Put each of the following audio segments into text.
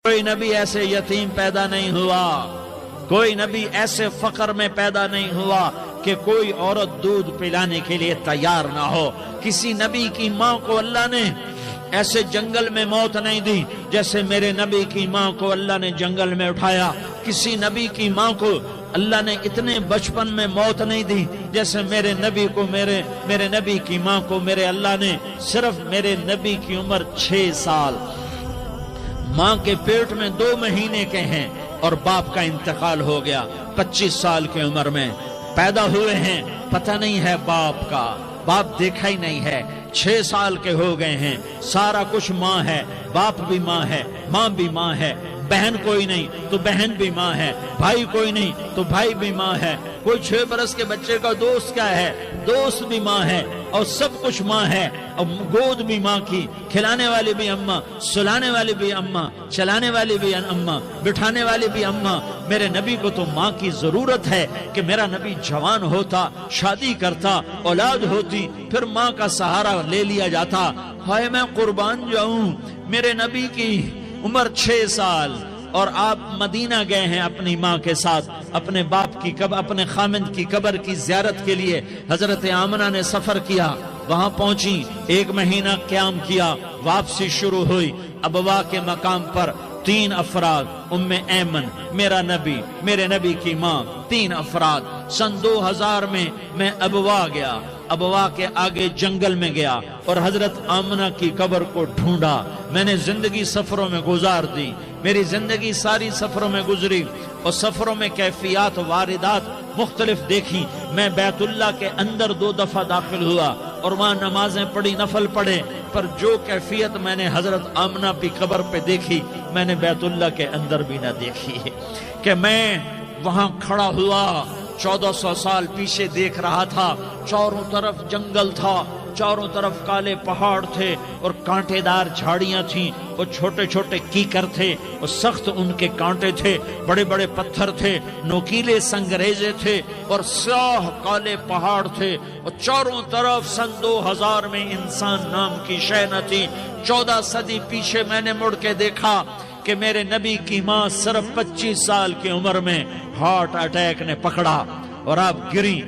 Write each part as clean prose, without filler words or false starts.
کوئی نبی ایسے یتیم پیدا نہیں ہوا، کوئی نبی ایسے فقر میں پیدا نہیں ہوا کہ کوئی عورت دودھ پلانے کے لیے تیار نہ ہو۔ کسی نبی کی ماں کو اللہ نے ایسے جنگل میں موت نہیں دی جیسے میرے نبی کی ماں کو اللہ نے جنگل میں اٹھایا۔ کسی نبی کی ماں کو اللہ نے اتنے بچپن میں موت نہیں دی جیسے میرے نبی کو میرے نبی کی ماں کو میرے اللہ نے صرف میرے نبی کی عمر 6 سال، ماں کے پیٹ میں 2 مہینے کے ہیں اور باپ کا انتقال ہو گیا 25 سال کی عمر میں پیدا ہوئے ہیں، پتہ نہیں ہے باپ کا، باپ دیکھا ہی نہیں ہے، 6 سال کے ہو گئے ہیں، سارا کچھ ماں ہے، باپ بھی ماں ہے، ماں بھی ماں ہے، بہن کوئی نہیں تو بہن بھی ماں ہے، بھائی کوئی نہیں تو بھائی بھی ماں ہے، کوئی 6 برس کے بچے کا دوست کیا ہے، دوست بھی ماں ہے، اور سب کچھ ماں ہے، اور گود بھی ماں کی، کھلانے والی بھی اماں، سلانے والی بھی اماں، چلانے والی بھی اماں، بٹھانے والی بھی اماں۔ میرے نبی کو تو ماں کی ضرورت ہے کہ میرا نبی جوان ہوتا، شادی کرتا، اولاد ہوتی، پھر ماں کا سہارا لے لیا جاتا۔ ہائے میں قربان جاؤں، میرے نبی کی عمر 6 سال اور آپ مدینہ گئے ہیں اپنی ماں کے ساتھ، اپنے باپ کی اپنے خامند کی قبر کی زیارت کے لیے حضرت آمنہ نے سفر کیا، وہاں پہنچی، 1 مہینہ قیام کیا، واپسی شروع ہوئی۔ ابوا کے مقام پر 3 افراد، ام ایمن، میرا نبی، میرے نبی کی ماں، 3 افراد۔ سن 2000 میں ابوا گیا، ابوا کے آگے جنگل میں گیا اور حضرت آمنہ کی قبر کو ڈھونڈا۔ میں نے زندگی سفروں میں گزار دی، میری زندگی ساری سفروں میں گزری، اور سفروں میں کیفیات واردات مختلف دیکھی۔ میں بیت اللہ کے اندر 2 دفعہ داخل ہوا اور وہاں نمازیں پڑھی، نفل پڑھے، پر جو کیفیت میں نے حضرت آمنہ کی قبر پہ دیکھی میں نے بیت اللہ کے اندر بھی نہ دیکھی، کہ میں وہاں کھڑا ہوا 1400 سال پیچھے دیکھ رہا تھا، چاروں طرف جنگل تھا، چاروں طرف کالے پہاڑ تھے اور کانٹے دار جھاڑیاں تھیں، اور چھوٹے چھوٹے کیکر تھے اور سخت ان کے کانٹے تھے، بڑے بڑے پتھر تھے، نوکیلے سنگریزے تھے اور سیاہ کالے پہاڑ تھے، اور چاروں طرف سن 2000 میں انسان نام کی شے نہ تھی۔ 14 صدی پیچھے میں نے مڑ کے دیکھا کہ میرے نبی کی ماں صرف 25 سال کی عمر میں ہارٹ اٹیک نے پکڑا اور آپ گری،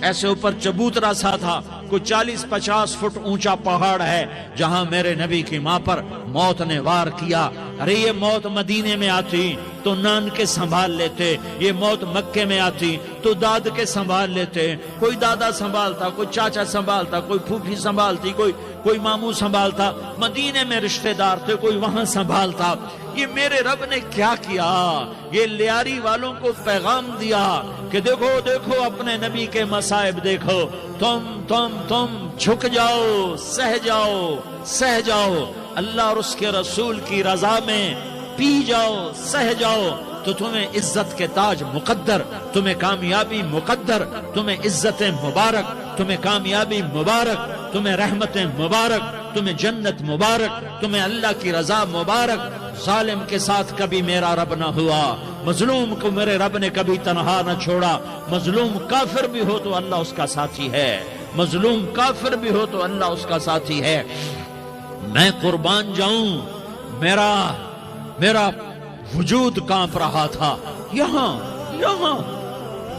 ایسے اوپر چبوترا سا تھا، کوئی 40-50 فٹ اونچا پہاڑ ہے جہاں میرے نبی کی ماں پر موت نے وار کیا۔ ارے یہ موت مدینے میں آتی تو نان کے سنبھال لیتے، یہ موت مکے میں آتی تو داد کے سنبھال لیتے، کوئی دادا سنبھالتا، کوئی چاچا سنبھالتا، کوئی پھوپھی سنبھالتی، کوئی ماموں سنبھالتا، مدینے میں رشتہ دار تھے، کوئی وہاں سنبھالتا۔ یہ میرے رب نے کیا کیا؟ یہ لیاری والوں کو پیغام دیا کہ دیکھو دیکھو اپنے نبی کے مصائب دیکھو، تم جھک جاؤ، سہ جاؤ، اللہ اور اس کے رسول کی رضا میں پی جاؤ، سہ جاؤ، تو تمہیں عزت کے تاج مقدر، تمہیں کامیابی مقدر، تمہیں عزت مبارک، تمہیں کامیابی مبارک، تمہیں رحمت مبارک، تمہیں جنت مبارک، تمہیں اللہ کی رضا مبارک۔ ظالم کے ساتھ کبھی میرا رب نہ ہوا، مظلوم کو میرے رب نے کبھی تنہا نہ چھوڑا۔ مظلوم کافر بھی ہو تو اللہ اس کا ساتھی ہے، مظلوم کافر بھی ہو تو اللہ اس کا ساتھی ہے۔ میں قربان جاؤں، میرا وجود کانپ رہا تھا۔ یہاں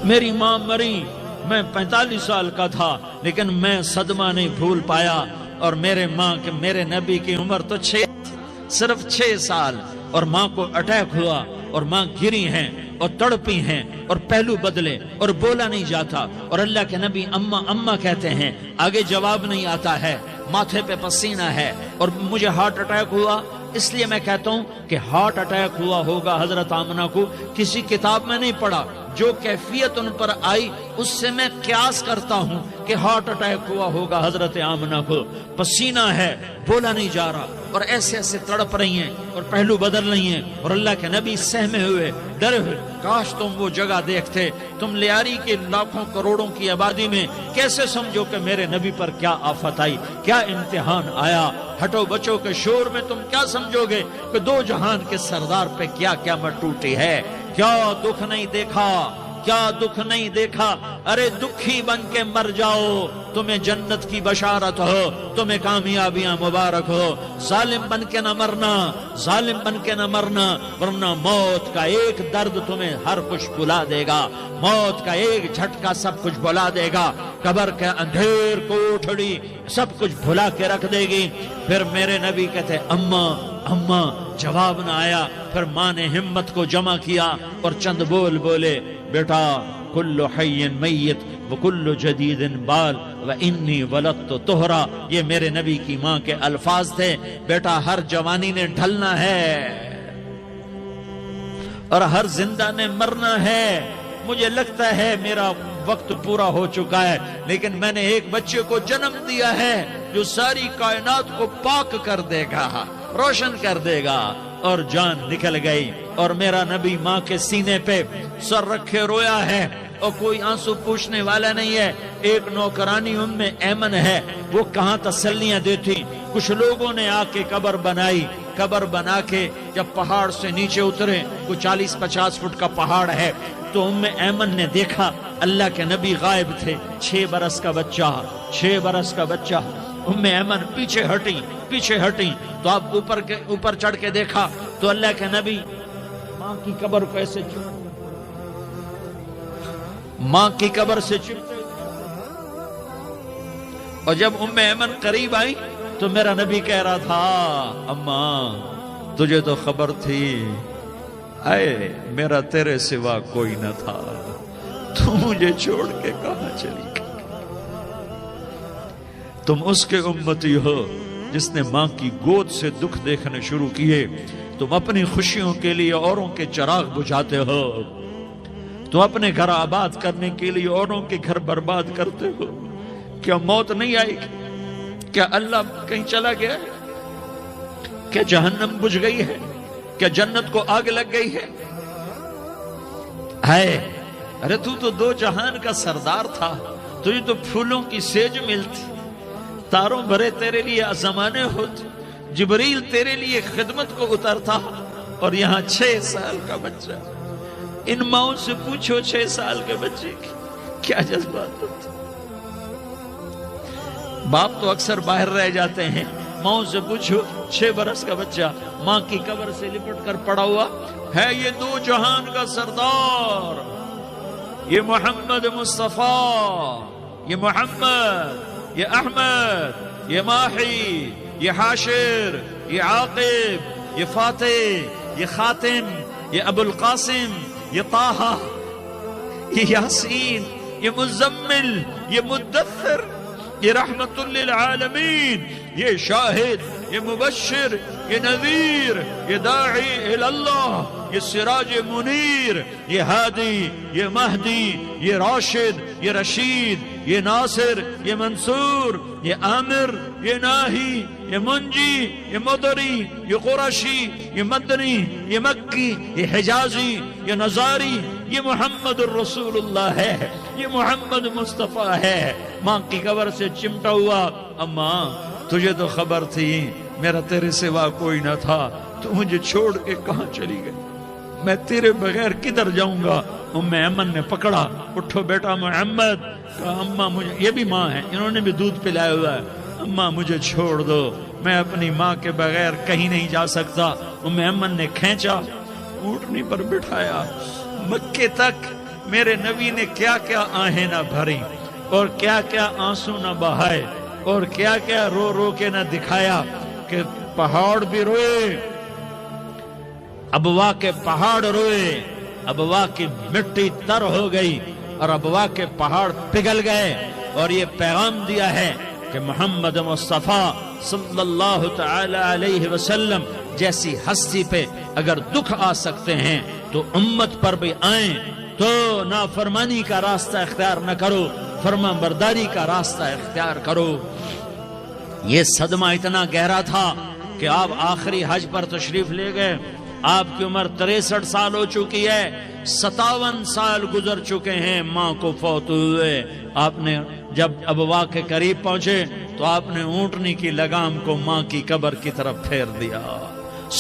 میری ماں مری، میں 45 سال کا تھا، لیکن میں صدمہ نہیں بھول پایا، اور میرے نبی کی عمر تو صرف 6 سال، اور ماں کو اٹیک ہوا اور ماں گری ہیں اور تڑپی ہیں اور پہلو بدلے اور بولا نہیں جاتا، اور اللہ کے نبی اماں کہتے ہیں، آگے جواب نہیں آتا ہے، ماتھے پہ پسینہ ہے، اور مجھے ہارٹ اٹیک ہوا۔ اس لیے میں کہتا ہوں کہ ہارٹ اٹیک ہوا ہوگا حضرت آمنہ کو، کسی کتاب میں نہیں پڑھا، جو کیفیت ان پر آئی اس سے میں قیاس کرتا ہوں کہ ہارٹ اٹیک ہوا ہوگا حضرت آمنہ کو۔ پسینہ ہے، بولا نہیں جا رہا، اور ایسے تڑپ رہی ہیں اور پہلو بدل رہی ہیں، اور اللہ کے نبی سہمے ہوئے، ڈرے ہوئے۔ کاش تم وہ جگہ دیکھتے، تم لیاری کے لاکھوں کروڑوں کی آبادی میں کیسے سمجھو کہ میرے نبی پر کیا آفت آئی، کیا امتحان آیا۔ ہٹو بچوں کے شور میں تم کیا سمجھو گے کہ 2 جہان کے سردار پہ کیا قیامت ٹوٹی ہے، کیا دکھ نہیں دیکھا، کیا دکھ نہیں دیکھا؟ ارے دکھی بن کے مر جاؤ، تمہیں جنت کی بشارت ہو، تمہیں کامیابیاں مبارک ہو۔ ظالم بن کے نہ مرنا، ظالم بن کے نہ مرنا، ورنہ موت کا ایک درد تمہیں ہر کچھ بھلا دے گا، موت کا ایک جھٹکا سب کچھ بھلا دے گا، قبر کے اندھیر کوٹھڑی سب کچھ بھلا کے رکھ دے گی۔ پھر میرے نبی کہتے اماں اماں، جواب نہ آیا۔ پھر ماں نے ہمت کو جمع کیا اور چند بول بولے، بیٹا کل حی میت وکل جدید بال وانی ولدت طہرا، یہ میرے نبی کی ماں کے الفاظ تھے۔ بیٹا ہر جوانی نے ڈھلنا ہے اور ہر زندہ نے مرنا ہے۔ مجھے لگتا ہے میرا وقت پورا ہو چکا ہے، لیکن میں نے ایک بچے کو جنم دیا ہے جو ساری کائنات کو پاک کر دے گا، روشن کر دے گا۔ اور جان نکل گئی، اور میرا نبی ماں کے سینے پہ سر رکھے رویا ہے، اور کوئی آنسو پوچھنے والا نہیں ہے۔ ایک نوکرانی ایمن ہے، وہ کہاں تسلیاں دیتی۔ کچھ لوگوں نے آ کے قبر بنائی، قبر بنا کے جب پہاڑ سے نیچے اترے، کوئی 40-50 فٹ کا پہاڑ ہے، تو ایمن نے دیکھا اللہ کے نبی غائب تھے، 6 برس کا بچہ، 6 برس کا بچہ۔ ایمن پیچھے ہٹی تو آپ اوپر چڑھ کے دیکھا تو اللہ کے نبی ماں کی قبر کو ایسے ماں کی قبر سے چپتے، اور جب ایمن قریب آئی تو میرا نبی کہہ رہا تھا اماں تجھے تو خبر تھی، اے میرا تیرے سوا کوئی نہ تھا، تو مجھے چھوڑ کے کہاں چلی گئی؟ تم اس کے امتی ہو جس نے ماں کی گود سے دکھ دیکھنے شروع کیے۔ تم اپنی خوشیوں کے لیے اوروں کے چراغ بجھاتے ہو، تم اپنے گھر آباد کرنے کے لیے اوروں کے گھر برباد کرتے ہو۔ کیا موت نہیں آئے گی؟ کیا اللہ کہیں چلا گیا ہے؟ کیا جہنم بجھ گئی ہے؟ کیا جنت کو آگ لگ گئی ہے؟ ارے تو 2 جہان کا سردار تھا، تجھے تو پھولوں کی سیج ملتی، تاروں بھرے تیرے لیے زمانے ہوتے، جبریل تیرے لیے خدمت کو اترتا، اور یہاں 6 سال کا بچہ۔ ان ماؤں سے پوچھو 6 سال کے بچے کی کیا جذبات ہوتے۔ باپ تو اکثر باہر رہ جاتے ہیں، ماؤں سے پوچھو 6 برس کا بچہ ماں کی قبر سے لپٹ کر پڑا ہوا ہے۔ یہ 2 جہان کا سردار، یہ محمد مصطفیٰ، یہ محمد، یہ احمد، یہ ماحی، یہ حاشر، یہ عاقب، یہ فاتح، یہ خاتم، یہ ابو القاسم، یہ طٰہٰ، یہ یاسین، یہ مزمل، یہ مدثر، یہ رحمت للعالمین، یہ شاہد، یہ مبشر، یہ نذیر، یہ داعی اللہ، یہ سراج منیر، یہ ہادی، یہ مہدی، یہ راشد، یہ رشید، یہ ناصر، یہ منصور، یہ عامر، یہ ناہی، یہ منجی، یہ مدری، یہ قرشی، یہ مدنی، یہ مکی، یہ حجازی، یہ نظاری، یہ محمد الرسول اللہ ہے، یہ محمد مصطفیٰ ہے۔ ماں کی قبر سے چمٹا ہوا، اماں تجھے تو خبر تھی میرا تیرے سوا کوئی نہ تھا، تو مجھے چھوڑ کے کہاں چلی گئی؟ میں تیرے بغیر کدھر جاؤں گا؟ ایمن نے پکڑا، اٹھو بیٹا محمد۔ کہا اماں مجھے، یہ بھی ماں ہے، انہوں نے بھی دودھ پلایا ہوا ہے، اماں مجھے چھوڑ دو، میں اپنی ماں کے بغیر کہیں نہیں جا سکتا۔ ایمن نے کھینچا، اونٹنی پر بٹھایا، مکے تک میرے نبی نے کیا کیا آہیں نہ بھری، اور کیا کیا آنسو نہ بہائے، اور کیا کیا رو رو کے نہ دکھایا کہ پہاڑ بھی روئے، ابوا کے پہاڑ روئے، ابوا کی مٹی تر ہو گئی اور ابوا کے پہاڑ پگھل گئے، اور یہ پیغام دیا ہے کہ محمد مصطفیٰ صلی اللہ تعالی علیہ وسلم جیسی ہستی پہ اگر دکھ آ سکتے ہیں تو امت پر بھی آئیں، تو نافرمانی کا راستہ اختیار نہ کرو، فرما برداری کا راستہ اختیار کرو۔ یہ صدمہ اتنا گہرا تھا کہ آپ آخری حج پر تشریف لے گئے، آپ کی عمر 63 سال ہو چکی ہے، 57 سال گزر چکے ہیں ماں کو فوت ہوئے۔ آپ نے جب ابوا کے قریب پہنچے تو آپ نے اونٹنی کی لگام کو ماں کی قبر کی طرف پھیر دیا۔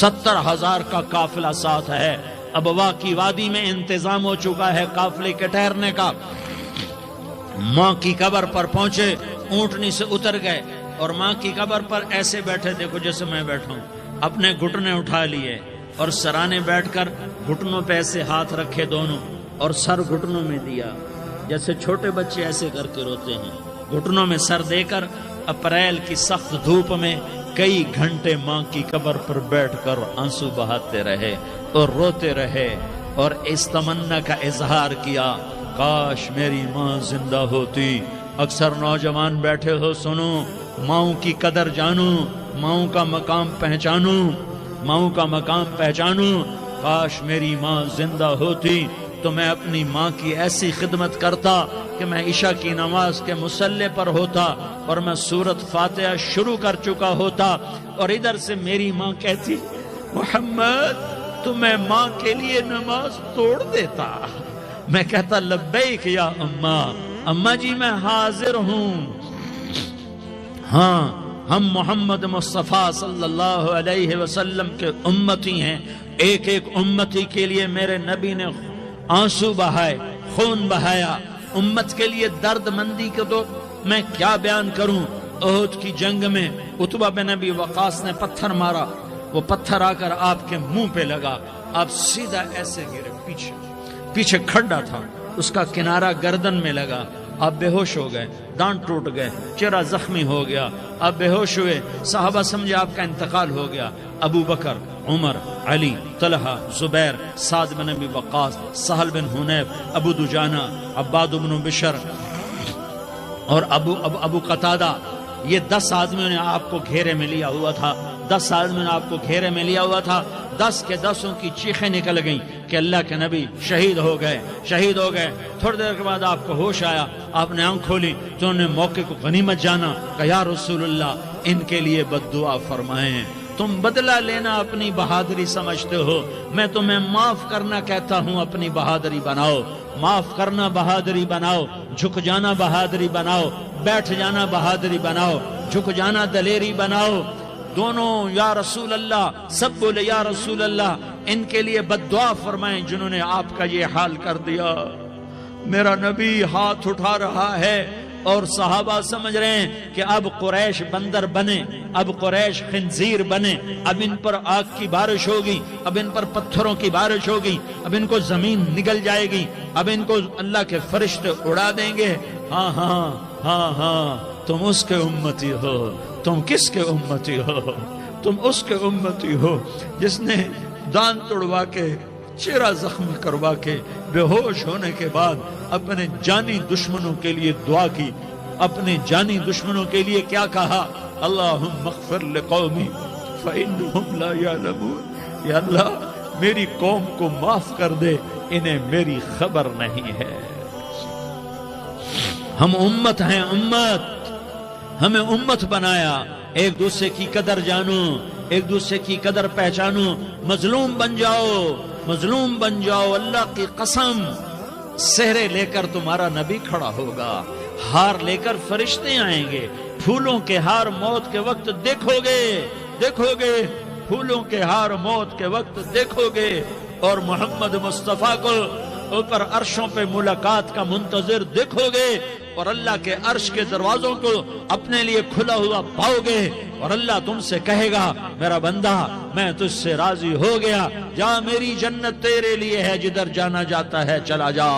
70,000 کا قافلہ ساتھ ہے، ابوا کی وادی میں انتظام ہو چکا ہے قافلے کے ٹھہرنے کا. ماں کی قبر پر پہنچے, اونٹنی سے اتر گئے اور ماں کی قبر پر ایسے بیٹھے, دیکھو جیسے میں بیٹھا ہوں, اپنے گھٹنے اٹھا لیے اور سرانے بیٹھ کر گھٹنوں پہ ایسے ہاتھ رکھے دونوں اور سر گھٹنوں میں دیا, جیسے چھوٹے بچے ایسے کر کے روتے ہیں. گھٹنوں میں سر دے کر اپریل کی سخت دھوپ میں کئی گھنٹے ماں کی قبر پر بیٹھ کر آنسو بہاتے رہے اور روتے رہے اور اس تمنا کا اظہار کیا, کاش میری ماں زندہ ہوتی. اکثر نوجوان بیٹھے ہو, سنو, ماؤں کی قدر جانو, ماؤں کا مقام پہچانو, ماؤں کا مقام پہچانو. کاش میری ماں زندہ ہوتی تو میں اپنی ماں کی ایسی خدمت کرتا کہ میں عشاء کی نماز کے مصلی پر ہوتا اور میں سورت فاتحہ شروع کر چکا ہوتا اور ادھر سے میری ماں کہتی, محمد تو میں ماں کے لیے نماز توڑ دیتا. میں کہتا, لبیک یا اماں, اماں جی میں حاضر ہوں. ہاں, ہم محمد مصطفیٰ صلی اللہ علیہ وسلم کے امتی ہیں. ایک ایک امتی کے لیے میرے نبی نے آنسو بہائے, خون بہایا. امت کے لیے درد مندی کو تو میں کیا بیان کروں. احد کی جنگ میں عتبہ بن ابی وقاص نے پتھر مارا, وہ پتھر آ کر آپ کے منہ پہ لگا, آپ سیدھا ایسے گرے, پیچھے کھڈا تھا, اس کا کنارہ گردن میں لگا, آپ بے ہوش ہو گئے, دانت ٹوٹ گئے, چہرہ زخمی ہو گیا, آپ بے ہوش ہوئے. صحابہ سمجھے آپ کا انتقال ہو گیا. ابو بکر, عمر, علی, طلحہ, زبیر, سعد بن ابی وقاص, سہل بن حنیف, ابو دجانہ, عباد بن بشر اور ابو قتادہ, یہ 10 آدمیوں نے آپ کو گھیرے میں لیا ہوا تھا. 10 آدمیوں نے آپ کو گھیرے میں لیا ہوا تھا. 10 کے 10 کی چیخیں نکل گئیں کہ اللہ کے نبی شہید ہو گئے, شہید ہو گئے. تھوڑی دیر کے بعد آپ کو ہوش آیا, آپ نے آنکھ کھولی تو انہوں نے موقع کو غنیمت جانا کہ یا رسول اللہ, ان کے لیے بد دعا فرمائیں. تم بدلہ لینا اپنی بہادری سمجھتے ہو, میں تمہیں معاف کرنا کہتا ہوں. اپنی بہادری بناؤ, معاف کرنا بہادری بناؤ, جھک جانا بہادری بناؤ, بیٹھ جانا بہادری بناؤ, جھک جانا دلیری بناؤ. دونوں یا رسول اللہ, سب بولے یا رسول اللہ. ان کے لیے بد دعا فرمائیں جنہوں نے آپ کا یہ حال کر دیا. میرا نبی ہاتھ اٹھا رہا ہے اور صحابہ سمجھ رہے ہیں کہ اب قریش بندر بنے, اب قریش خنزیر بنے, اب ان پر آگ کی بارش ہوگی, اب ان پر پتھروں کی بارش ہوگی, اب ان کو زمین نگل جائے گی, اب ان کو اللہ کے فرشتے اڑا دیں گے. ہاں ہاں ہاں ہاں, تم اس کے امتی ہو. تم کس کے امتی ہو؟ تم اس کے امتی ہو جس نے دان توڑوا کے, چہرہ زخمی کروا کے, بے ہوش ہونے کے بعد اپنے جانی دشمنوں کے لیے دعا کی. اپنے جانی دشمنوں کے لیے کیا کہا؟ اللہم اغفر لقومی فإنہم لا یعلمون. یا اللہ میری قوم کو معاف کر دے, انہیں میری خبر نہیں ہے. ہم امت ہیں, امت, ہمیں امت بنایا. ایک دوسرے کی قدر جانو, ایک دوسرے کی قدر پہچانو. مظلوم بن جاؤ, مظلوم بن جاؤ. اللہ کی قسم, سہرے لے کر تمہارا نبی کھڑا ہوگا, ہار لے کر فرشتے آئیں گے. پھولوں کے ہار موت کے وقت دیکھو گے, دیکھو گے, پھولوں کے ہار موت کے وقت دیکھو گے. اور محمد مصطفیٰ کو اوپر عرشوں پہ ملاقات کا منتظر دیکھو گے, اور اللہ کے عرش کے دروازوں کو اپنے لیے کھلا ہوا پاؤ گے. اور اللہ تم سے کہے گا, میرا بندہ میں تجھ سے راضی ہو گیا, جا, میری جنت تیرے لیے ہے, جدھر جانا جاتا ہے چلا جا.